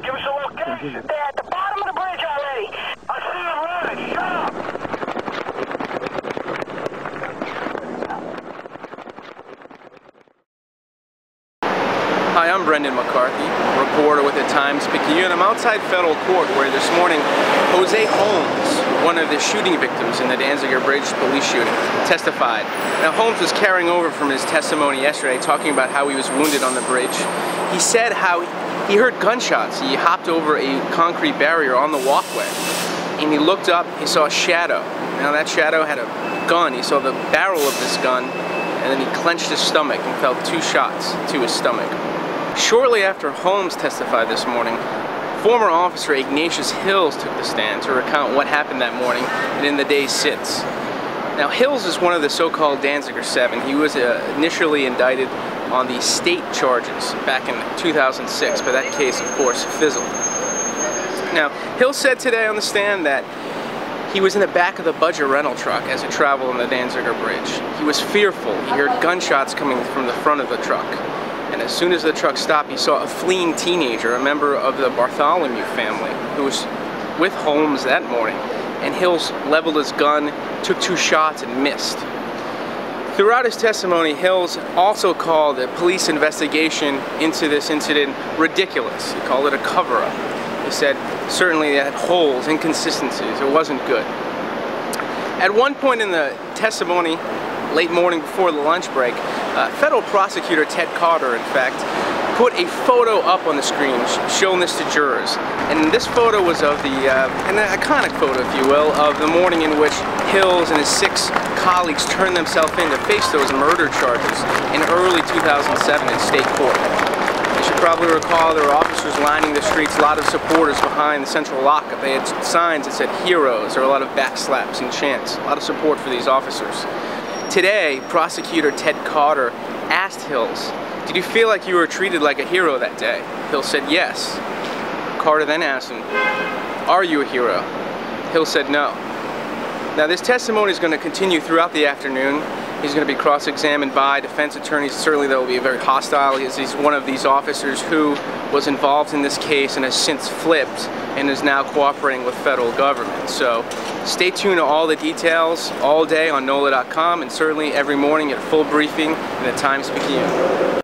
Give us a location. They're at the bottom of the bridge already. I see them running. Shut up. Hi, I'm Brendan McCarthy, reporter with the Times-Picayune. I'm outside federal court where this morning Jose Holmes, one of the shooting victims in the Danziger Bridge police shooting, testified. Now, Holmes was carrying over from his testimony yesterday, talking about how he was wounded on the bridge. He said how he heard gunshots. He hopped over a concrete barrier on the walkway, and he looked up, he saw a shadow. Now, that shadow had a gun. He saw the barrel of this gun, and then he clenched his stomach and felt 2 shots to his stomach. Shortly after Holmes testified this morning, former officer Ignatius Hills took the stand to recount what happened that morning and in the days since. Now, Hills is one of the so-called Danziger 7. He was initially indicted on the state charges back in 2006, but that case, of course, fizzled. Now, Hills said today on the stand that he was in the back of the budget rental truck as he traveled on the Danziger Bridge. He was fearful. He heard gunshots coming from the front of the truck. And as soon as the truck stopped, he saw a fleeing teenager, a member of the Bartholomew family, who was with Holmes that morning. And Hills leveled his gun, took 2 shots, and missed. Throughout his testimony, Hills also called the police investigation into this incident ridiculous. He called it a cover-up. He said certainly it had holes, inconsistencies, it wasn't good. At one point in the testimony, late morning before the lunch break, federal prosecutor Ted Carter, in fact, put a photo up on the screen showing this to jurors. And this photo was of an iconic photo, if you will, of the morning in which Hills and his 6 colleagues turned themselves in to face those murder charges in early 2007 in state court. You should probably recall there were officers lining the streets, a lot of supporters behind the central lockup. They had signs that said heroes, or a lot of backslaps and chants, a lot of support for these officers. Today, prosecutor Ted Carter asked Hills, "Did you feel like you were treated like a hero that day?" Hills said yes. Carter then asked him, "Are you a hero?" Hills said no. Now, this testimony is going to continue throughout the afternoon. He's going to be cross-examined by defense attorneys. Certainly that will be very hostile. He's one of these officers who was involved in this case and has since flipped and is now cooperating with federal government. So stay tuned to all the details all day on NOLA.com, and certainly every morning at a full briefing in the Times-Picayune.